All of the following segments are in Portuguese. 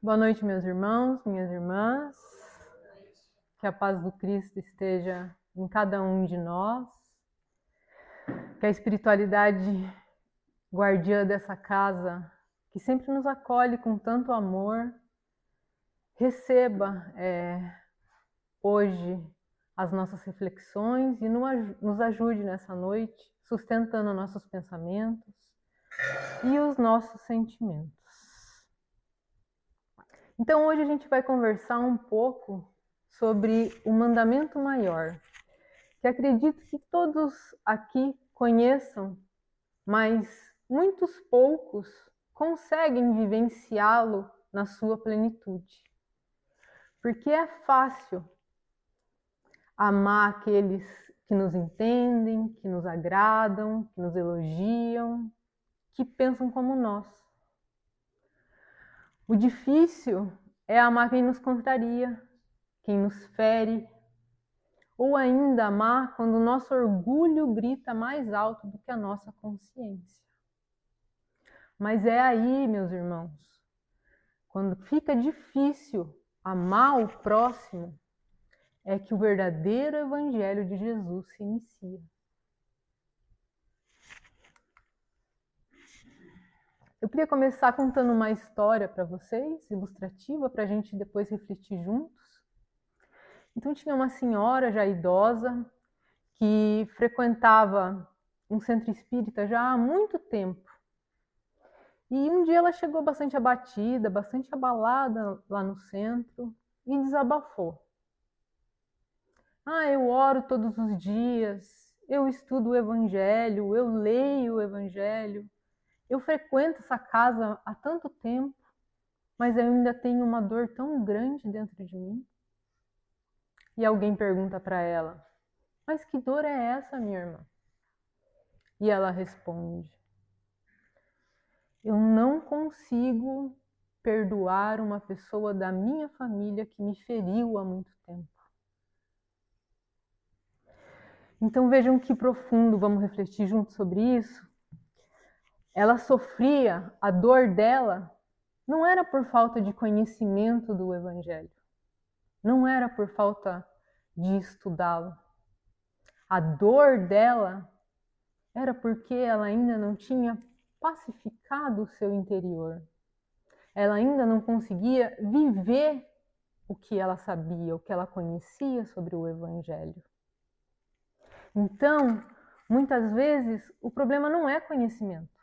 Boa noite, meus irmãos, minhas irmãs. Que a paz do Cristo esteja em cada um de nós. Que a espiritualidade guardiã dessa casa, que sempre nos acolhe com tanto amor, receba hoje as nossas reflexões e nos ajude nessa noite, sustentando nossos pensamentos e os nossos sentimentos. Então hoje a gente vai conversar um pouco sobre o mandamento maior, que acredito que todos aqui conheçam, mas muitos poucos conseguem vivenciá-lo na sua plenitude. Porque é fácil amar aqueles que nos entendem, que nos agradam, que nos elogiam, que pensam como nós. O difícil é amar quem nos contraria, quem nos fere, ou ainda amar quando o nosso orgulho grita mais alto do que a nossa consciência. Mas é aí, meus irmãos, quando fica difícil amar o próximo, é que o verdadeiro evangelho de Jesus se inicia. Eu queria começar contando uma história para vocês, ilustrativa, para a gente depois refletir juntos. Então tinha uma senhora já idosa que frequentava um centro espírita já há muito tempo. E um dia ela chegou bastante abatida, bastante abalada lá no centro e desabafou. Eu oro todos os dias, eu estudo o Evangelho, eu leio o Evangelho, eu frequento essa casa há tanto tempo, mas eu ainda tenho uma dor tão grande dentro de mim. E alguém pergunta para ela, mas que dor é essa, minha irmã? E ela responde, eu não consigo perdoar uma pessoa da minha família que me feriu há muito tempo. Então vejam que profundo, vamos refletir juntos sobre isso. Ela sofria, a dor dela não era por falta de conhecimento do Evangelho, não era por falta de estudá-lo. A dor dela era porque ela ainda não tinha pacificado o seu interior. Ela ainda não conseguia viver o que ela sabia, o que ela conhecia sobre o Evangelho. Então, muitas vezes, o problema não é conhecimento.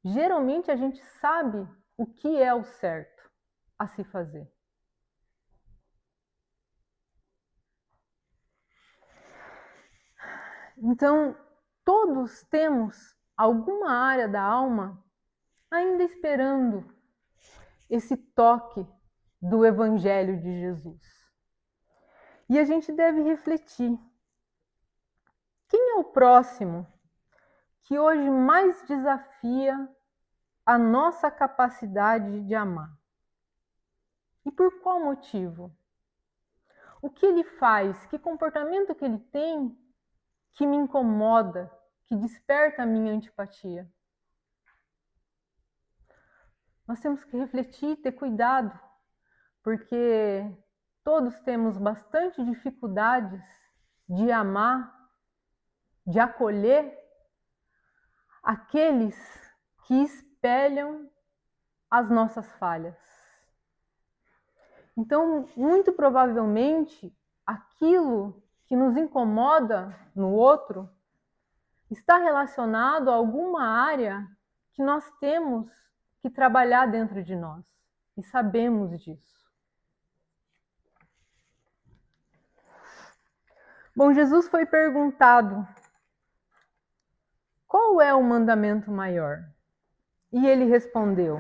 Geralmente a gente sabe o que é o certo a se fazer. Então, todos temos alguma área da alma ainda esperando esse toque do Evangelho de Jesus. E a gente deve refletir. Quem é o próximo que hoje mais desafia a nossa capacidade de amar? E por qual motivo? O que ele faz? Que comportamento que ele tem que me incomoda, que desperta a minha antipatia? Nós temos que refletir, ter cuidado, porque todos temos bastante dificuldades de amar, de acolher aqueles que espelham as nossas falhas. Então, muito provavelmente, aquilo que nos incomoda no outro está relacionado a alguma área que nós temos que trabalhar dentro de nós. E sabemos disso. Bom, Jesus foi perguntado: qual é o mandamento maior? E ele respondeu: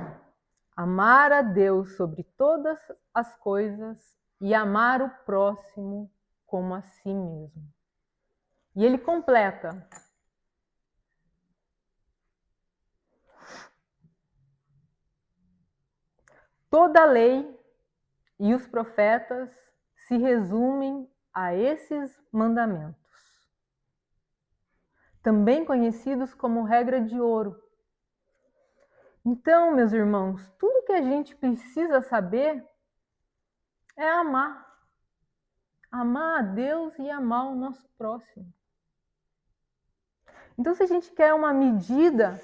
amar a Deus sobre todas as coisas e amar o próximo como a si mesmo. E ele completa: toda a lei e os profetas se resumem a esses mandamentos, também conhecidos como regra de ouro. Então, meus irmãos, tudo que a gente precisa saber é amar. Amar a Deus e amar o nosso próximo. Então, se a gente quer uma medida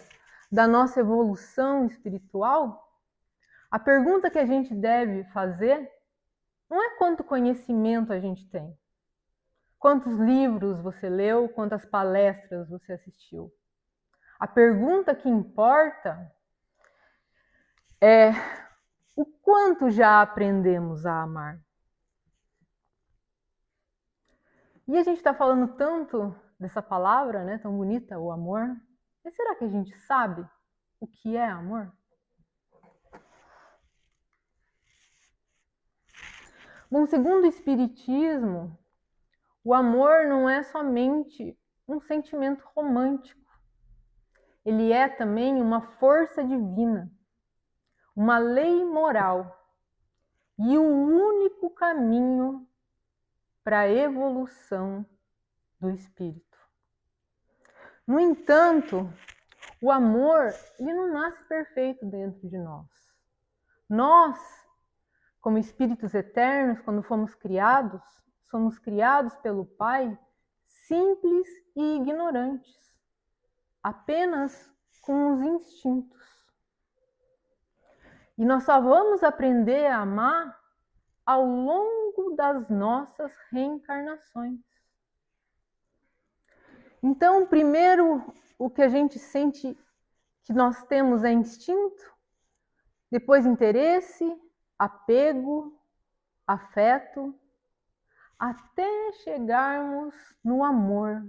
da nossa evolução espiritual, a pergunta que a gente deve fazer não é quanto conhecimento a gente tem, quantos livros você leu, quantas palestras você assistiu. A pergunta que importa é o quanto já aprendemos a amar. E a gente está falando tanto dessa palavra, né, tão bonita, o amor. Mas será que a gente sabe o que é amor? Bom, segundo o Espiritismo, o amor não é somente um sentimento romântico. Ele é também uma força divina, uma lei moral e o único caminho para a evolução do espírito. No entanto, o amor, ele não nasce perfeito dentro de nós. Nós, como espíritos eternos, quando fomos criados pelo Pai, simples e ignorantes, apenas com os instintos. E nós só vamos aprender a amar ao longo das nossas reencarnações. Então, primeiro, o que a gente sente que nós temos é instinto, depois interesse, apego, afeto, até chegarmos no amor,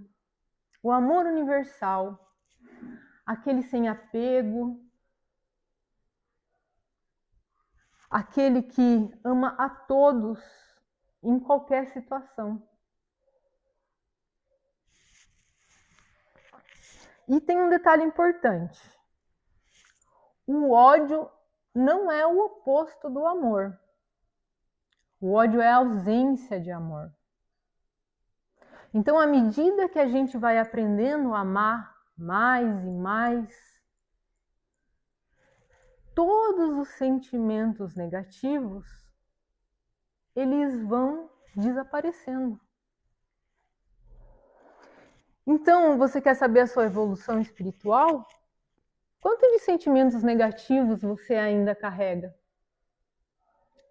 o amor universal, aquele sem apego, aquele que ama a todos em qualquer situação. E tem um detalhe importante. O ódio não é o oposto do amor. O ódio é a ausência de amor. Então, à medida que a gente vai aprendendo a amar mais e mais, todos os sentimentos negativos, eles vão desaparecendo. Então, você quer saber a sua evolução espiritual? Quanto de sentimentos negativos você ainda carrega?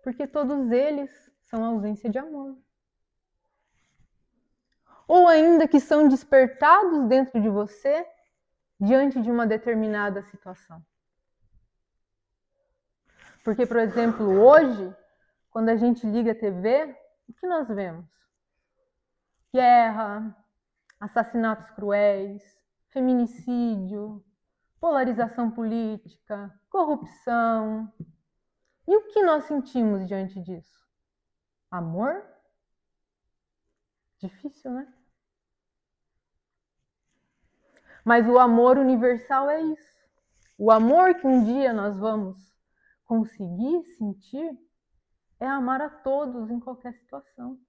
Porque todos eles são ausência de amor. Ou ainda que são despertados dentro de você diante de uma determinada situação. Porque, por exemplo, hoje, quando a gente liga a TV, o que nós vemos? Guerra, assassinatos cruéis, feminicídio, polarização política, corrupção. E o que nós sentimos diante disso? Amor? Difícil, né? Mas o amor universal é isso. O amor que um dia nós vamos conseguir sentir é amar a todos em qualquer situação.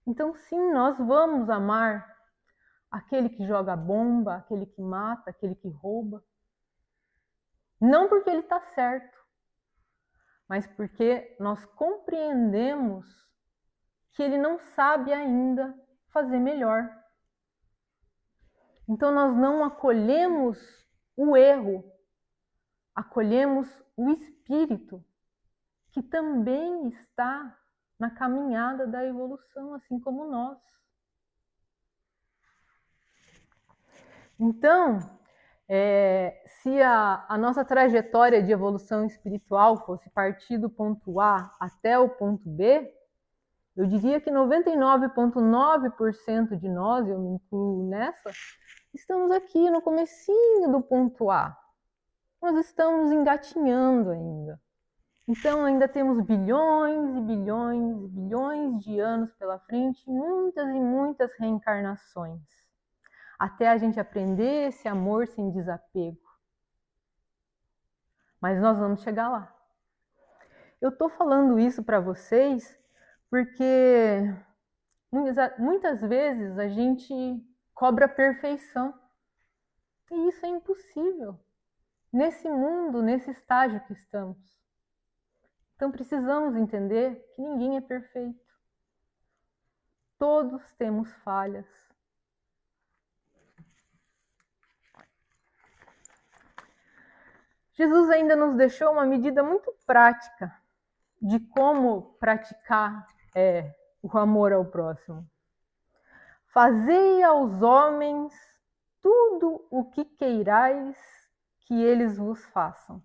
Então, sim, nós vamos amar aquele que joga bomba, aquele que mata, aquele que rouba. Não porque ele está certo, mas porque nós compreendemos que ele não sabe ainda fazer melhor. Então, nós não acolhemos o erro, acolhemos o espírito, que também está na caminhada da evolução, assim como nós. Então, se a nossa trajetória de evolução espiritual fosse partir do ponto A até o ponto B, eu diria que 99,9% de nós, eu me incluo nessa, estamos aqui no comecinho do ponto A. Nós estamos engatinhando ainda. Então, ainda temos bilhões e bilhões e bilhões de anos pela frente, muitas e muitas reencarnações, até a gente aprender esse amor sem desapego. Mas nós vamos chegar lá. Eu estou falando isso para vocês porque muitas vezes a gente cobra perfeição. E isso é impossível. nesse mundo, nesse estágio que estamos. Então precisamos entender que ninguém é perfeito. Todos temos falhas. Jesus ainda nos deixou uma medida muito prática de como praticar o amor ao próximo. Fazei aos homens tudo o que queirais que eles vos façam.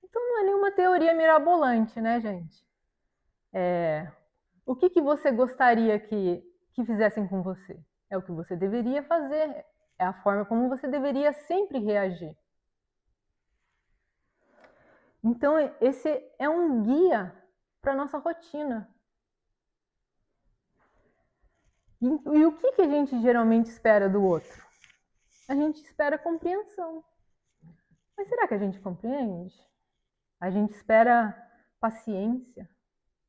Então não é nenhuma teoria mirabolante, né, gente? O que você gostaria que fizessem com você? É o que você deveria fazer, é a forma como você deveria sempre reagir. Então, esse é um guia para a nossa rotina. E o que a gente geralmente espera do outro? A gente espera compreensão. Mas será que a gente compreende? A gente espera paciência.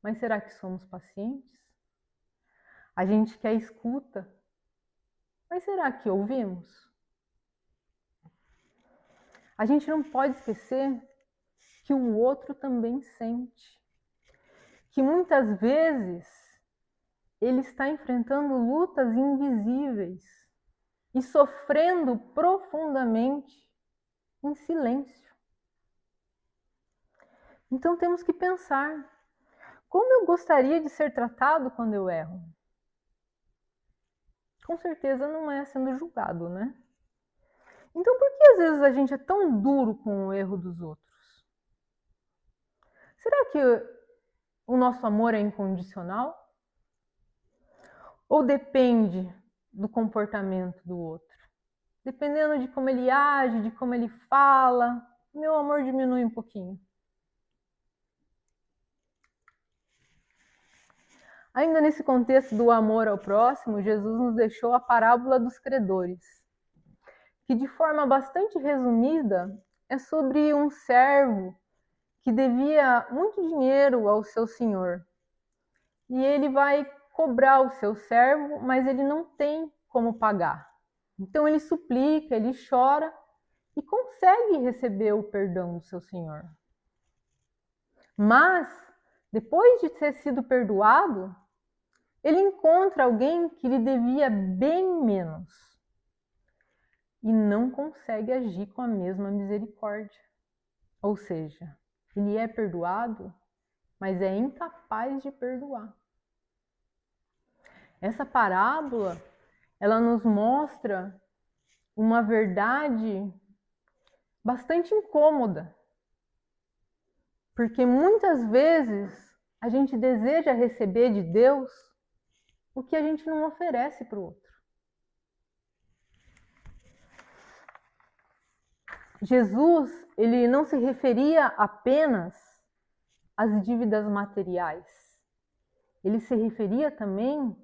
Mas será que somos pacientes? A gente quer escuta. Mas será que ouvimos? A gente não pode esquecer que o outro também sente. Que muitas vezes ele está enfrentando lutas invisíveis e sofrendo profundamente em silêncio. Então temos que pensar: como eu gostaria de ser tratado quando eu erro? Com certeza não é sendo julgado, né? Então por que às vezes a gente é tão duro com o erro dos outros? Será que o nosso amor é incondicional? Ou depende do comportamento do outro? Dependendo de como ele age, de como ele fala, meu amor diminui um pouquinho. Ainda nesse contexto do amor ao próximo, Jesus nos deixou a parábola dos credores, que de forma bastante resumida é sobre um servo que devia muito dinheiro ao seu senhor. E ele vai cobrar o seu servo, mas ele não tem como pagar. Então ele suplica, ele chora e consegue receber o perdão do seu senhor. Mas, depois de ter sido perdoado, ele encontra alguém que lhe devia bem menos e não consegue agir com a mesma misericórdia. Ou seja, ele é perdoado, mas é incapaz de perdoar. Essa parábola, ela nos mostra uma verdade bastante incômoda, porque muitas vezes a gente deseja receber de Deus o que a gente não oferece para o outro. Jesus, ele não se referia apenas às dívidas materiais. Ele se referia também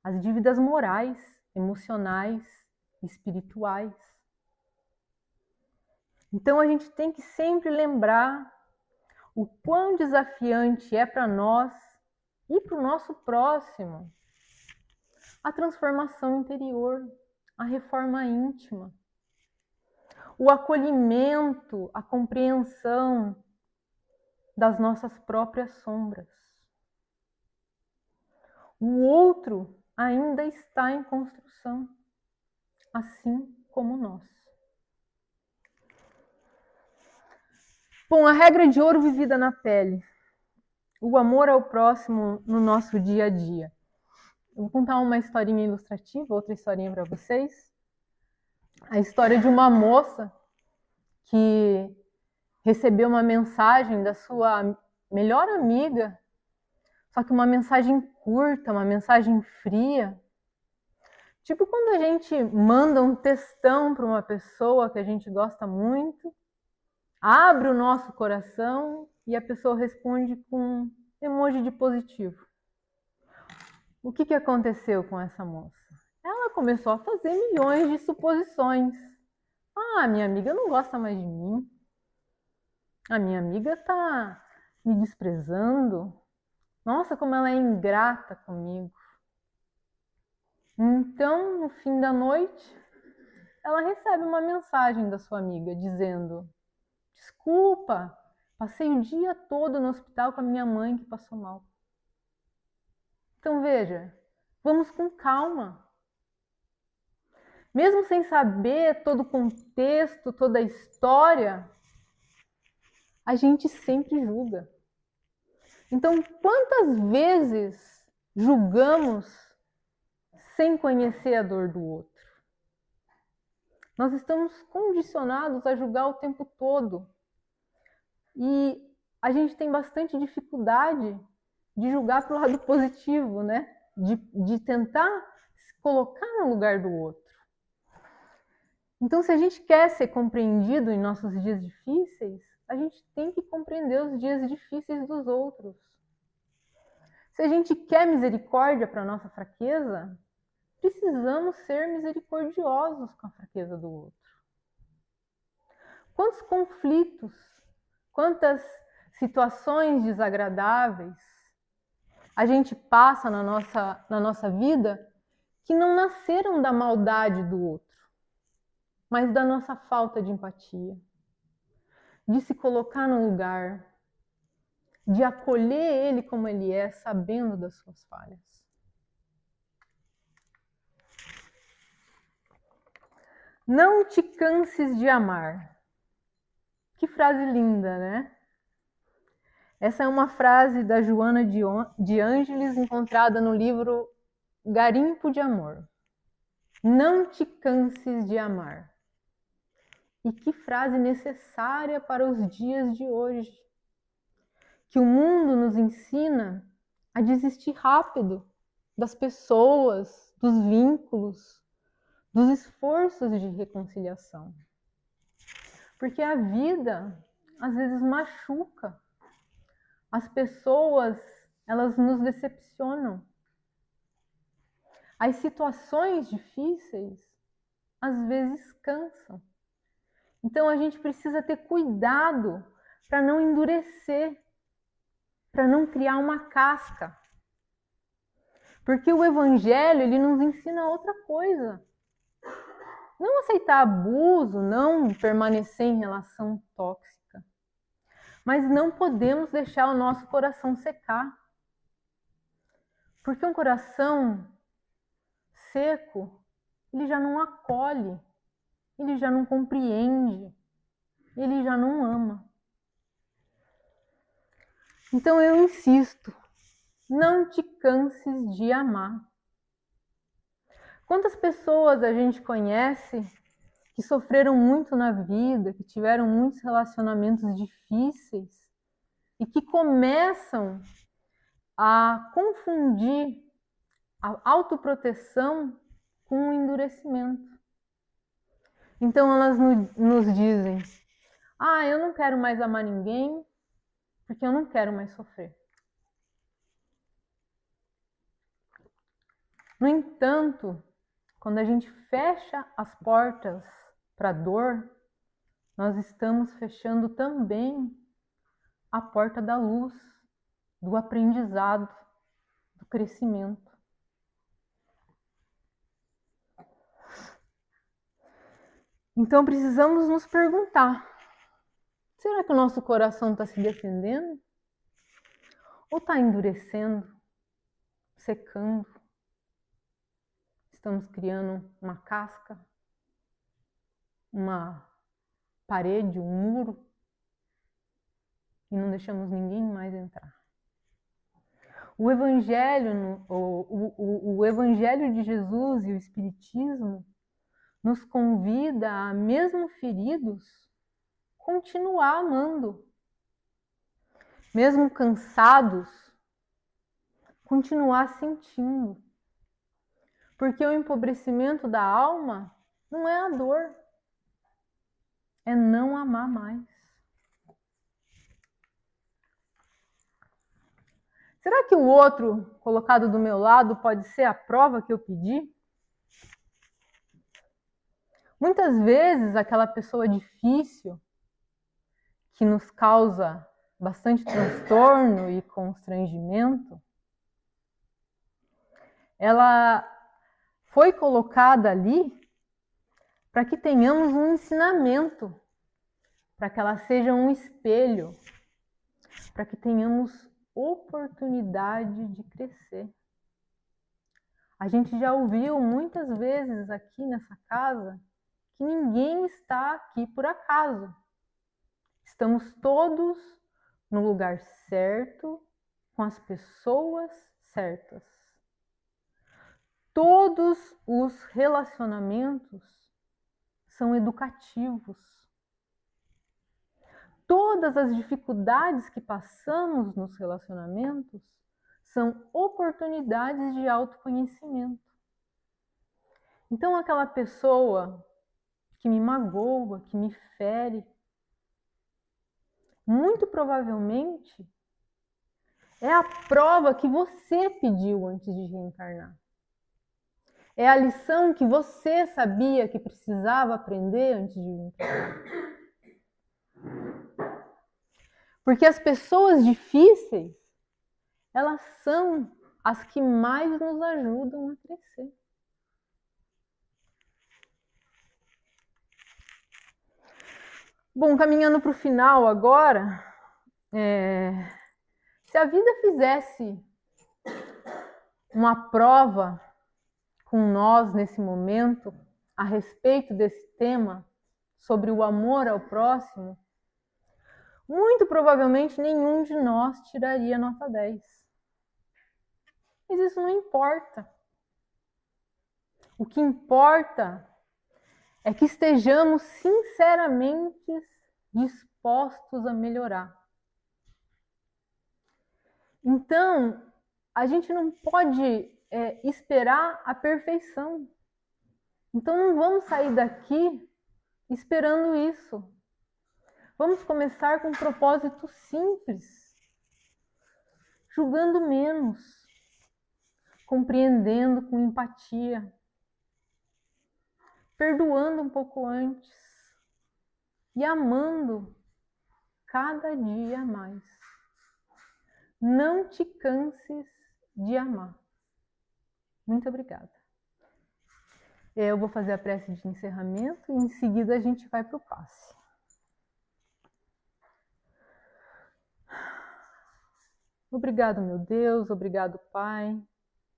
às dívidas morais, emocionais, espirituais. Então a gente tem que sempre lembrar o quão desafiante é para nós e para o nosso próximo a transformação interior, a reforma íntima, o acolhimento, a compreensão das nossas próprias sombras. O outro ainda está em construção, assim como nós. Bom, a regra de ouro vivida na pele, o amor ao próximo no nosso dia a dia. Eu vou contar uma historinha ilustrativa, outra historinha para vocês. A história de uma moça que recebeu uma mensagem da sua melhor amiga, só que uma mensagem curta, uma mensagem fria. Tipo quando a gente manda um textão para uma pessoa que a gente gosta muito, abre o nosso coração e a pessoa responde com emoji de positivo. O que aconteceu com essa moça? Ela começou a fazer milhões de suposições. Ah, minha amiga não gosta mais de mim. A minha amiga tá me desprezando. Nossa, como ela é ingrata comigo. Então, no fim da noite, ela recebe uma mensagem da sua amiga dizendo: desculpa, passei o dia todo no hospital com a minha mãe que passou mal. Então veja, vamos com calma. Mesmo sem saber todo o contexto, toda a história, a gente sempre julga. Então, quantas vezes julgamos sem conhecer a dor do outro? Nós estamos condicionados a julgar o tempo todo. E a gente tem bastante dificuldade de julgar para o lado positivo, né? De tentar se colocar no lugar do outro. Então, se a gente quer ser compreendido em nossos dias difíceis, a gente tem que compreender os dias difíceis dos outros. Se a gente quer misericórdia para a nossa fraqueza, precisamos ser misericordiosos com a fraqueza do outro. Quantos conflitos, quantas situações desagradáveis a gente passa na nossa vida que não nasceram da maldade do outro, mas da nossa falta de empatia, de se colocar no lugar, de acolher ele como ele é, sabendo das suas falhas. Não te canses de amar. Que frase linda, né? Essa é uma frase da Joana de Ângeles encontrada no livro Garimpo de Amor. Não te canses de amar. E que frase necessária para os dias de hoje. Que o mundo nos ensina a desistir rápido das pessoas, dos vínculos, dos esforços de reconciliação. Porque a vida, às vezes, machuca. As pessoas, elas nos decepcionam. As situações difíceis, às vezes, cansam. Então, a gente precisa ter cuidado para não endurecer, para não criar uma casca. Porque o Evangelho, ele nos ensina outra coisa. Não aceitar abuso, não permanecer em relação tóxica. Mas não podemos deixar o nosso coração secar. Porque um coração seco, ele já não acolhe, ele já não compreende, ele já não ama. Então eu insisto, não te canses de amar. Quantas pessoas a gente conhece que sofreram muito na vida, que tiveram muitos relacionamentos difíceis e que começam a confundir a autoproteção com o endurecimento. Então elas nos dizem: eu não quero mais amar ninguém porque eu não quero mais sofrer. No entanto, quando a gente fecha as portas para a dor, nós estamos fechando também a porta da luz, do aprendizado, do crescimento. Então precisamos nos perguntar: será que o nosso coração está se defendendo? Ou está endurecendo, secando? Estamos criando uma casca, uma parede, um muro, e não deixamos ninguém mais entrar. O Evangelho, o Evangelho de Jesus e o Espiritismo nos convida a, mesmo feridos, continuar amando. Mesmo cansados, continuar sentindo. Porque o empobrecimento da alma não é a dor, é não amar mais. Será que o outro colocado do meu lado pode ser a prova que eu pedi? Muitas vezes aquela pessoa difícil que nos causa bastante transtorno e constrangimento, ela foi colocada ali para que tenhamos um ensinamento, para que ela seja um espelho, para que tenhamos oportunidade de crescer. A gente já ouviu muitas vezes aqui nessa casa que ninguém está aqui por acaso. Estamos todos no lugar certo, com as pessoas certas. Todos os relacionamentos são educativos. Todas as dificuldades que passamos nos relacionamentos são oportunidades de autoconhecimento. Então, aquela pessoa que me magoa, que me fere, muito provavelmente é a prova que você pediu antes de reencarnar. É a lição que você sabia que precisava aprender antes de reencarnar. Porque as pessoas difíceis, elas são as que mais nos ajudam a crescer. Bom, caminhando para o final agora, se a vida fizesse uma prova com nós nesse momento a respeito desse tema, sobre o amor ao próximo, muito provavelmente nenhum de nós tiraria nota 10. Mas isso não importa. O que importa é que estejamos sinceramente dispostos a melhorar. Então, a gente não pode esperar a perfeição. Então, não vamos sair daqui esperando isso. Vamos começar com um propósito simples, julgando menos, compreendendo com empatia, perdoando um pouco antes e amando cada dia mais. Não te canses de amar. Muito obrigada. Eu vou fazer a prece de encerramento e em seguida a gente vai para o passe. Obrigado, meu Deus, obrigado, Pai,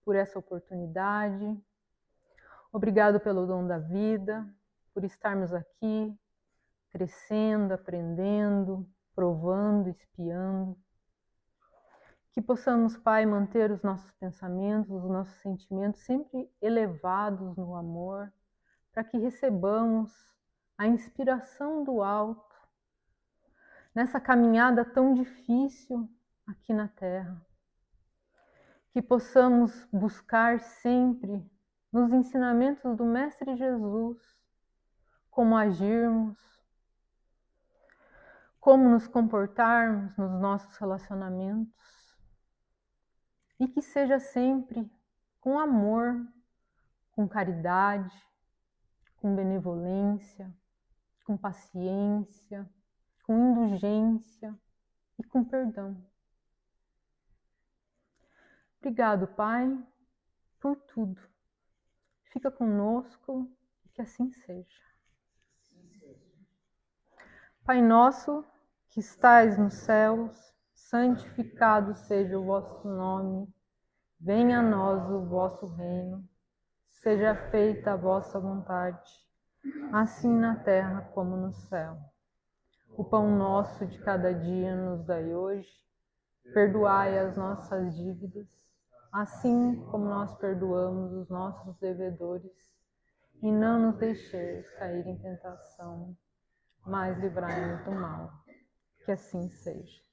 por essa oportunidade. Obrigado pelo dom da vida, por estarmos aqui, crescendo, aprendendo, provando, espiando. Que possamos, Pai, manter os nossos pensamentos, os nossos sentimentos sempre elevados no amor, para que recebamos a inspiração do alto nessa caminhada tão difícil aqui na Terra. Que possamos buscar sempre nos ensinamentos do Mestre Jesus como agirmos, como nos comportarmos nos nossos relacionamentos e que seja sempre com amor, com caridade, com benevolência, com paciência, com indulgência e com perdão. Obrigado, Pai, por tudo. Fica conosco e que assim seja. Pai nosso, que estais nos céus, santificado seja o vosso nome. Venha a nós o vosso reino. Seja feita a vossa vontade, assim na terra como no céu. O pão nosso de cada dia nos dai hoje. Perdoai as nossas dívidas, assim como nós perdoamos os nossos devedores. E não nos deixeis cair em tentação, mas livrai-nos do mal. Que assim seja.